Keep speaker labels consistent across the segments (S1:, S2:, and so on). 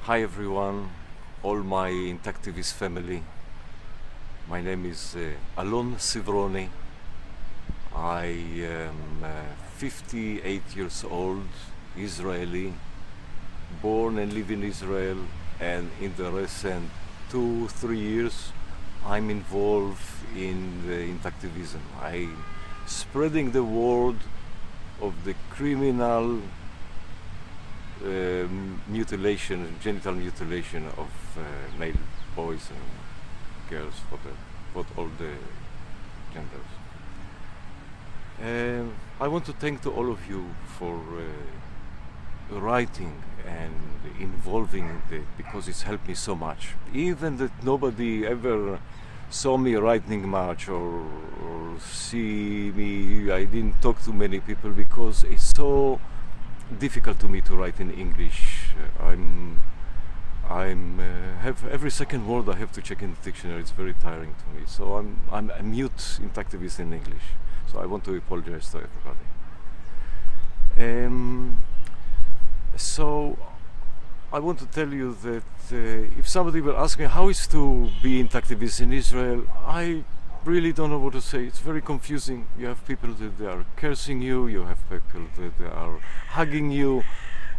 S1: Hi everyone, all my intactivist family. My name is Alon Sivroni. I am 58 years old, Israeli, born and live in Israel, and in the recent 2-3 years I'm involved in the intactivism. I'm spreading the word of the criminal mutilation, genital mutilation of male boys and girls for all the genders. I want to thank to all of you for writing and involving because it's helped me so much. Even that nobody ever saw me writing much or see me, I didn't talk to many people because it's so difficult to me to write in English. Have every second word I have to check in the dictionary. It's very tiring to me. So I'm a mute intactivist in English. So I want to apologize to everybody. So I want to tell you that if somebody will ask me how is to be intactivist in Israel, I really don't know what to say. It's very confusing. You have people that they are cursing you, you have people that they are hugging you,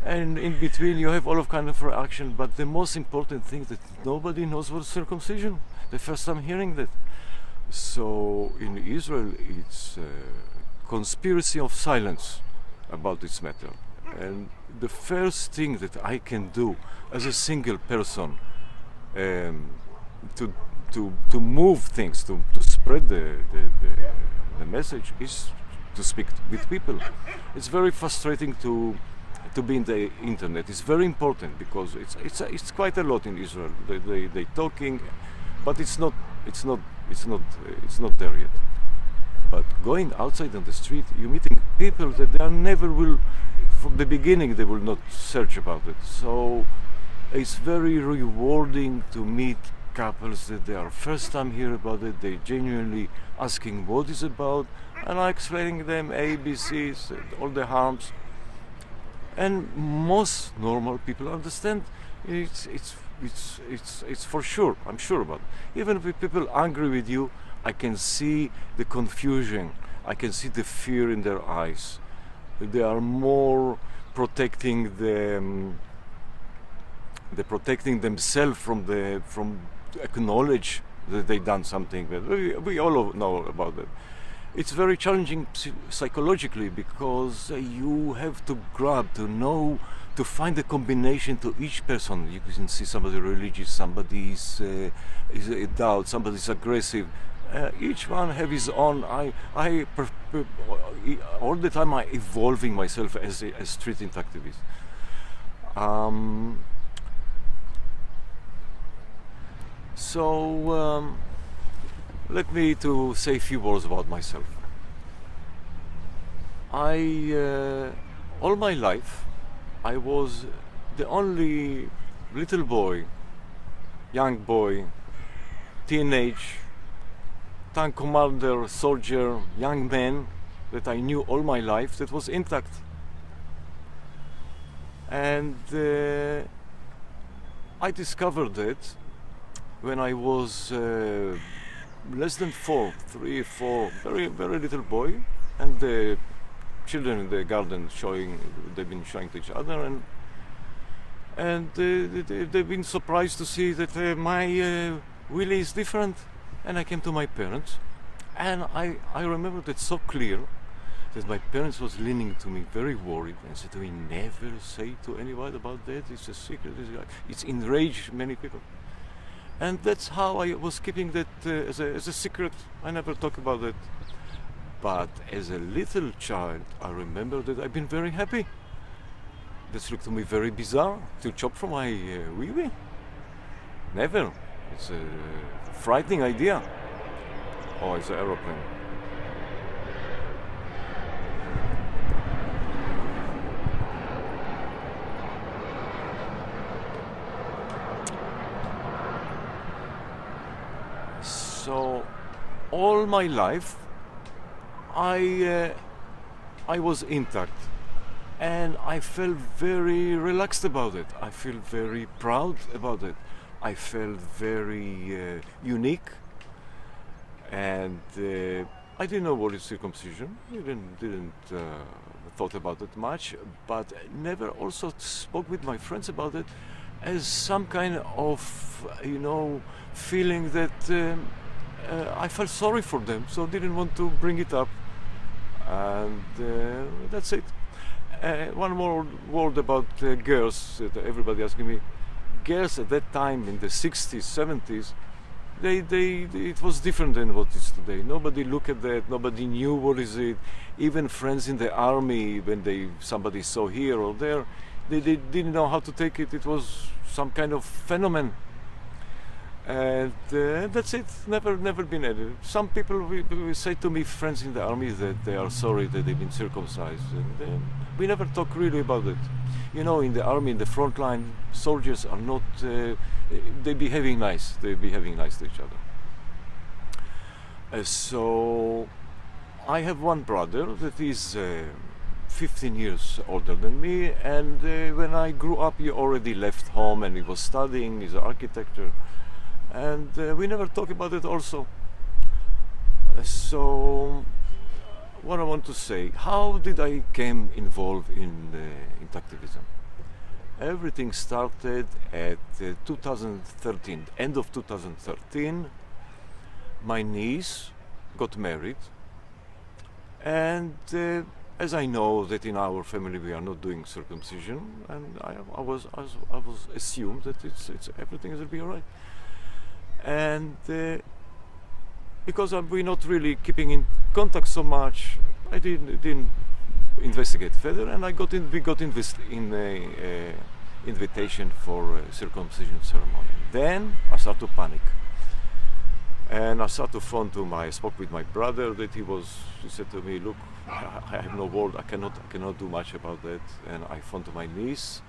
S1: and in between you have all of kind of reaction. But the most important thing that nobody knows what circumcision. The first time hearing that. So in Israel it's a conspiracy of silence about this matter. And the first thing that I can do as a single person to move things, to spread the message is to speak with people. It's very frustrating to be in the internet. It's very important because it's quite a lot in Israel. They talking, but it's not there yet. But going outside on the street, you're meeting people that they never will. From the beginning, they will not search about it. So it's very rewarding to meet couples that they are first time hear about it. They genuinely asking what it's about, and I explaining them ABCs, all the harms. And most normal people understand. It's for sure. I'm sure about it. Even if people angry with you, I can see the confusion. I can see the fear in their eyes. They are more protecting they're protecting themselves from acknowledge that they done something. But we all know about that. It's very challenging psychologically because you have to grab, to know, to find a combination to each person. You can see somebody religious, somebody is a doubt, somebody is aggressive. Each one have his own. All the time I evolving myself as a street intactivist. Let me to say a few words about myself. All my life I was the only little boy, young boy, teenage, tank commander, soldier, young man that I knew all my life that was intact. And I discovered that when I was less than 3, 4, very, very little boy, and the children in the garden they've been showing to each other, and they've been surprised to see that my Willie is different. And I came to my parents, and I remember that so clear that my parents was leaning to me very worried and said to me, never say to anybody about that, it's a secret, it's enraged many people. And that's how I was keeping that as a secret. I never talk about it. But as a little child, I remember that I've been very happy. This looked to me very bizarre to chop from my wee-wee. Never. It's a frightening idea. Oh, it's an aeroplane. So, all my life, I was intact. And I felt very relaxed about it. I feel very proud about it. I felt very unique, and I didn't know what is circumcision. I didn't thought about it much, but never also spoke with my friends about it as some kind of, feeling that I felt sorry for them, so didn't want to bring it up, and that's it. One more word about girls. Everybody asking me, girls at that time in the 60s, 70s, it was different than what it is today. Nobody looked at that. Nobody knew what is it. Even friends in the army, when somebody saw here or there, they didn't know how to take it. It was some kind of phenomenon. And that's it. Never been added. Some people will say to me, friends in the army, that they are sorry that they've been circumcised, and we never talk really about it. In the army, in the front line, soldiers are not. They're behaving nice. They're behaving nice to each other. So, I have one brother that is 15 years older than me, and when I grew up, he already left home and he was studying. He's an architecture. And we never talk about it also. So, what I want to say, how did I become involved in intactivism? Everything started at 2013, end of 2013. My niece got married, and as I know that in our family we are not doing circumcision, and I was assumed that it's everything will be all right. And because we're not really keeping in contact so much, I didn't investigate further, and we got invitation for a circumcision ceremony. Then I started to panic, and I started to phone I spoke with my brother. He said to me, "Look, I have no word. I cannot do much about that." And I phoned to my niece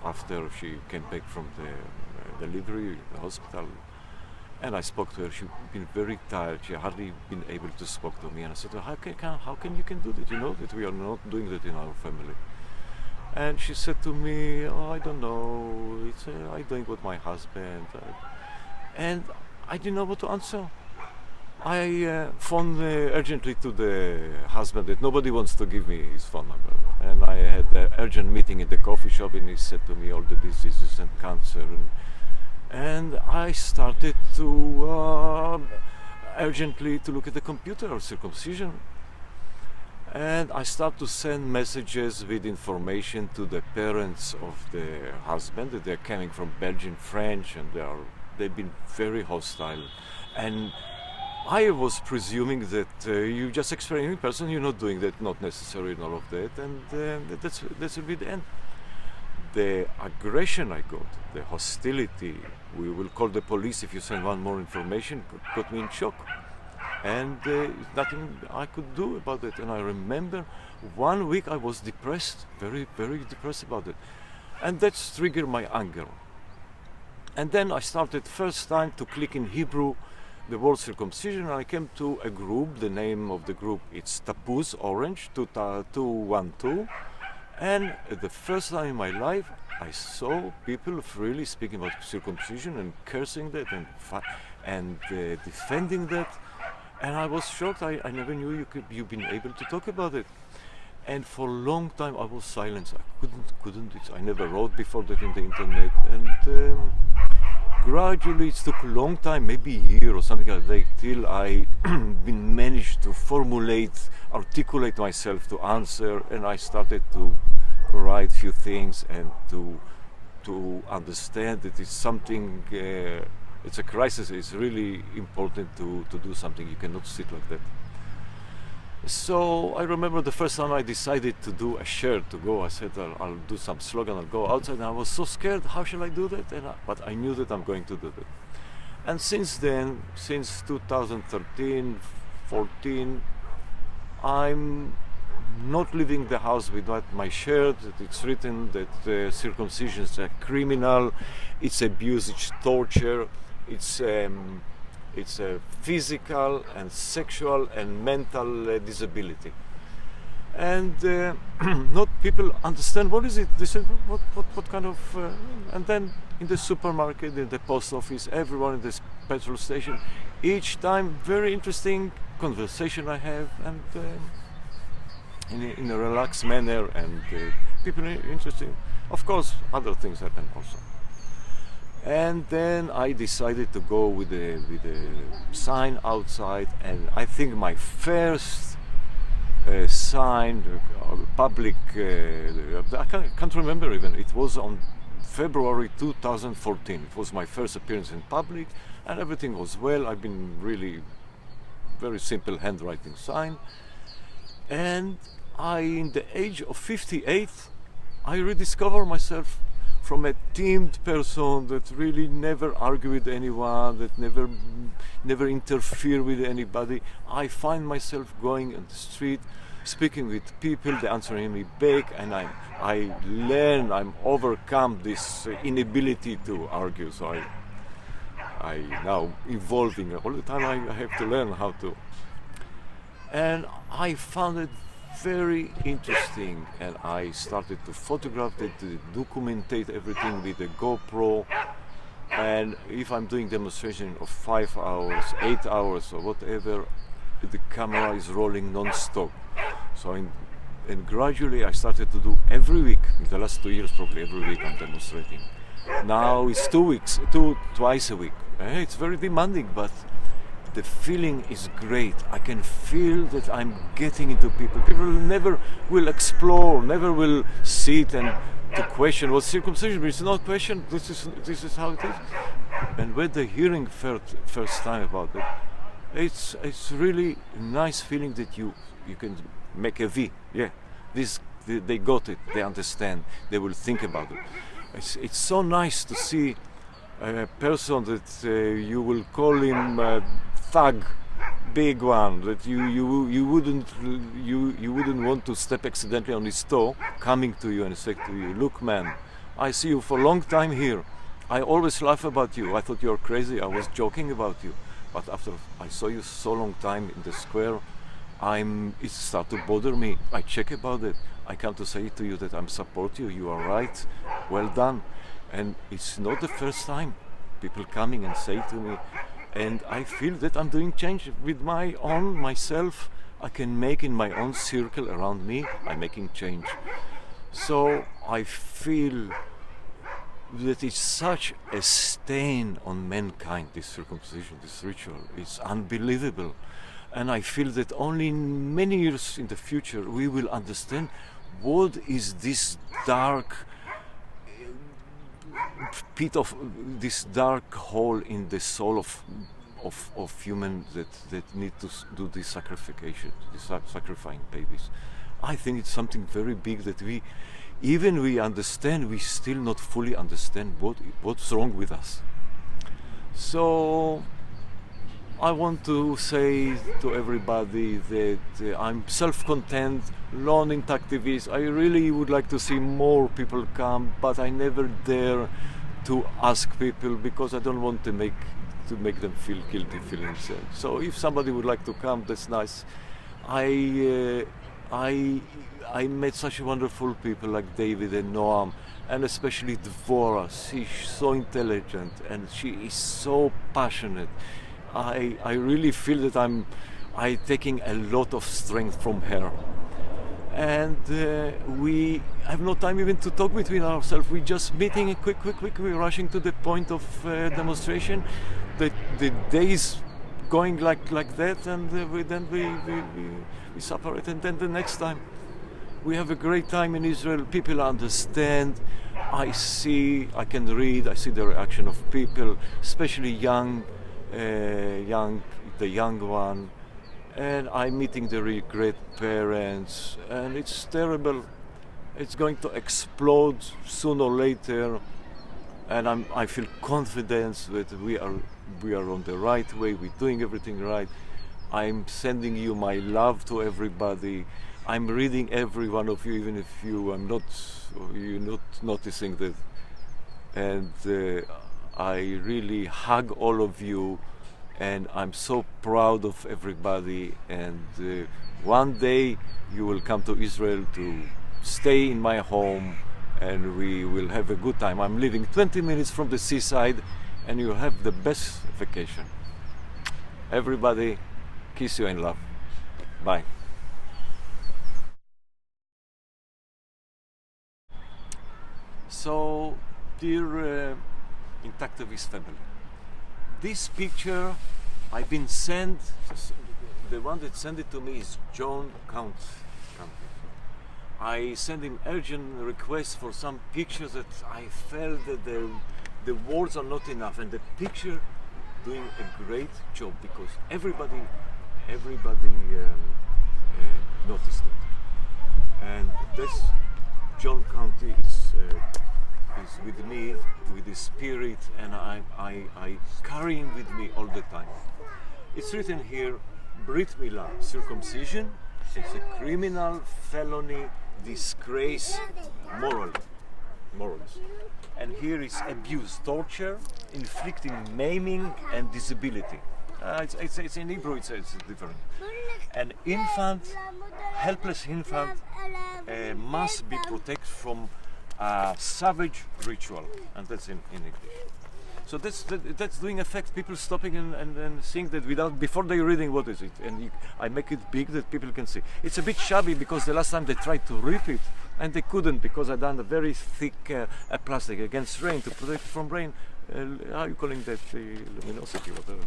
S1: after she came back from the delivery, the hospital. And I spoke to her. She'd been very tired. She hardly been able to speak to me. And I said to her, how can you do that? You know that we are not doing that in our family. And she said to me, "Oh, I don't know. I'm doing with my husband." And I didn't know what to answer. I phoned urgently to the husband that nobody wants to give me his phone number. And I had an urgent meeting in the coffee shop, and he said to me all the diseases and cancer. And I started to urgently to look at the computer of circumcision. And I started to send messages with information to the parents of the husband that they're coming from Belgian, French, and they've been very hostile. And I was presuming that you just experiencing in person, you're not doing that, not necessary and all of that, and that will be the end. The aggression I got, the hostility, we will call the police if you send one more information, put me in shock. And nothing I could do about it. And I remember 1 week I was depressed, very, very depressed about it. And that's triggered my anger. And then I started first time to click in Hebrew the word circumcision, and I came to a group. The name of the group, it's Tapuz Orange 212. And the first time in my life, I saw people freely speaking about circumcision and cursing that and defending that. And I was shocked. I never knew you've been able to talk about it. And for a long time I was silent. I couldn't. I never wrote before that in the internet. And gradually it took a long time, maybe a year or something like that, till I managed to articulate myself to answer, and I started to write few things and to understand that it's something, it's a crisis. It's really important to do something. You cannot sit like that. So I remember the first time I decided to do a shirt to go. I said I'll do some slogan. I'll go outside. And I was so scared. How shall I do that? But I knew that I'm going to do that. And since then, since 2013, 14, I'm not leaving the house without my shirt. It's written that circumcision is a criminal. It's abuse. It's torture. It's a physical and sexual and mental disability. and not people understand what is it. They say what kind of and then in the supermarket, in the post office, everyone in this petrol station, each time very interesting conversation I have, and in a relaxed manner, and people are interesting. Of course, other things happen also. And then I decided to go with a sign outside, and I think my first sign, public, I can't remember even, it was on February 2014. It was my first appearance in public, and everything was well. I've been really very simple handwriting sign. And in the age of 58, I rediscover myself from a timid person that really never argue with anyone, that never interfere with anybody. I find myself going on the street, speaking with people, they answering me back, and I learn, I'm overcome this inability to argue. So I now evolving all the time. I have to learn how to. And I found it very interesting, and I started to photograph it, to documentate everything with a GoPro. And if I'm doing demonstration of 5 hours, 8 hours, or whatever, the camera is rolling non-stop. So and gradually I started to do every week. In the last 2 years, probably every week I'm demonstrating. Now it's 2 weeks, twice a week. It's very demanding, but the feeling is great. I can feel that I'm getting into people. People never will explore, never will sit and to question what circumcision is. It's not question. This is how it is. And when they're hearing first time about it, it's really a nice feeling that you can make a V. Yeah, they got it. They understand. They will think about it. It's so nice to see a person that you will call him thug, big one, that you wouldn't want to step accidentally on his toe, coming to you and say to you, "Look, man, I see you for a long time here. I always laugh about you. I thought you were crazy. I was joking about you, but after I saw you so long time in the square, it started to bother me. I check about it. I come to say to you that I'm support you. You are right. Well done." And it's not the first time people coming and say to me, and I feel that I'm doing change with myself. I can make in my own circle around me, I'm making change. So I feel that it's such a stain on mankind, this circumcision, this ritual. It's unbelievable. And I feel that only in many years in the future we will understand what is this dark pit of this dark hole in the soul of humans that need to do this sacrification, sacrificing babies. I think it's something very big that we understand, we still not fully understand what's wrong with us. So I want to say to everybody that I'm self-content, lone intactivist. I really would like to see more people come, but I never dare to ask people because I don't want to make them feel guilty feelings. So if somebody would like to come, that's nice. I met such wonderful people like David and Noam, and especially Dvorah. She's so intelligent and she is so passionate. I really feel that I'm taking a lot of strength from her. And we have no time even to talk between ourselves. We're just meeting quick, we're rushing to the point of demonstration. The days going like that, and then we separate, and then the next time. We have a great time in Israel. People understand. I can read, I see the reaction of people, especially the young one, and I'm meeting the regret parents, and it's terrible. It's going to explode sooner or later, and I feel confidence that we are on the right way. We're doing everything right. I'm sending you my love to everybody. I'm reading every one of you, even if you're not noticing that, and I really hug all of you, and I'm so proud of everybody. And one day you will come to Israel to stay in my home, and we will have a good time. I'm living 20 minutes from the seaside, and you'll have the best vacation. Everybody, kiss you and love. Bye. So, dear intactivist family, this picture I've been sent. The one that sent it to me is John Count. I sent him urgent requests for some pictures that I felt that the words are not enough, and the picture doing a great job because everybody noticed it. And this John County is with me, with his spirit, and I carry him with me all the time. It's written here, Brit Milah, circumcision, is a criminal felony, disgrace, morally. And here is abuse, torture, inflicting maiming and disability. It's in Hebrew, it's different. An infant, helpless infant, must be protected from savage ritual, and that's in English. So that's doing effect. People stopping and seeing that before they reading what is it, and I make it big that people can see. It's a bit shabby because the last time they tried to rip it and they couldn't because I done a very thick plastic against rain to protect from rain. How are you calling that? Luminosity, whatever.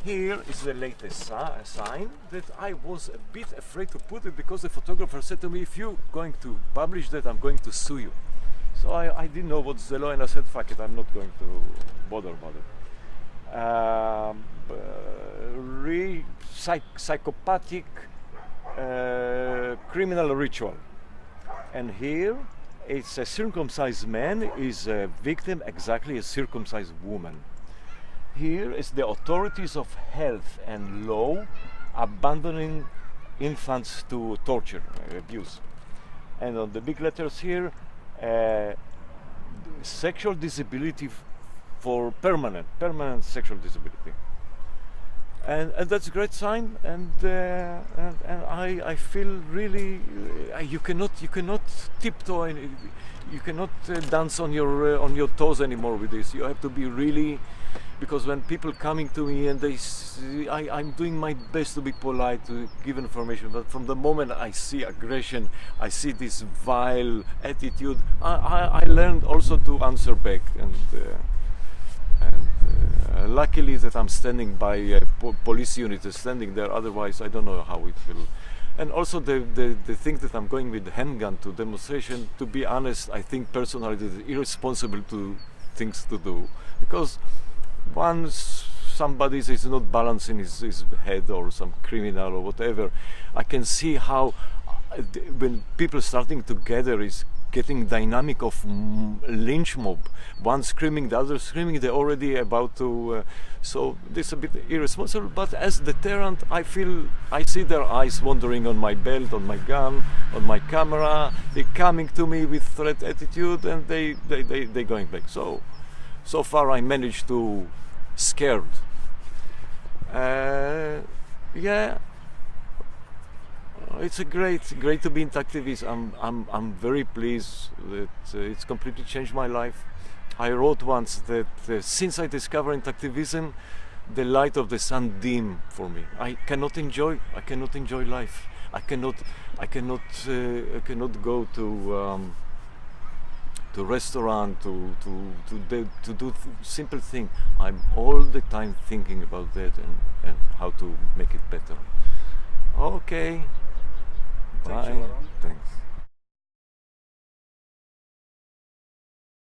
S1: Here is the latest sign that I was a bit afraid to put it because the photographer said to me, if you're going to publish that, I'm going to sue you. So I didn't know what's the law, and I said, fuck it, I'm not going to bother about it. Psychopathic criminal ritual. And here, it's a circumcised man is a victim, exactly a circumcised woman. Here is the authorities of health and law abandoning infants to torture, abuse. And on the big letters here, sexual disability for permanent sexual disability. And that's a great sign, and I feel really you cannot tiptoe, you cannot dance on your toes anymore with this. You have to be really, because when people coming to me and I'm doing my best to be polite, to give information, but from the moment I see aggression, I see this vile attitude, I learned also to answer back, and luckily that I'm standing by a police unit is standing there, otherwise I don't know how it will. And also the thing that I'm going with the handgun to demonstration, to be honest, I think personally that it's irresponsible things to do, because once somebody is not balancing his head, or some criminal or whatever, I can see how when people starting together is getting dynamic of lynch mob, one screaming, the other screaming, they're already about to so this is a bit irresponsible, but as deterrent I see their eyes wandering on my belt, on my gun, on my camera. They're coming to me with threat attitude, and they going back. So far I managed to scared. Yeah, it's a great to be intactivist. I'm very pleased that it's completely changed my life. I wrote once that since I discovered intactivism, the light of the sun dim for me. I cannot enjoy life. I cannot go to restaurant to do simple thing. I'm all the time thinking about that and how to make it better. Okay. Bye. Thanks.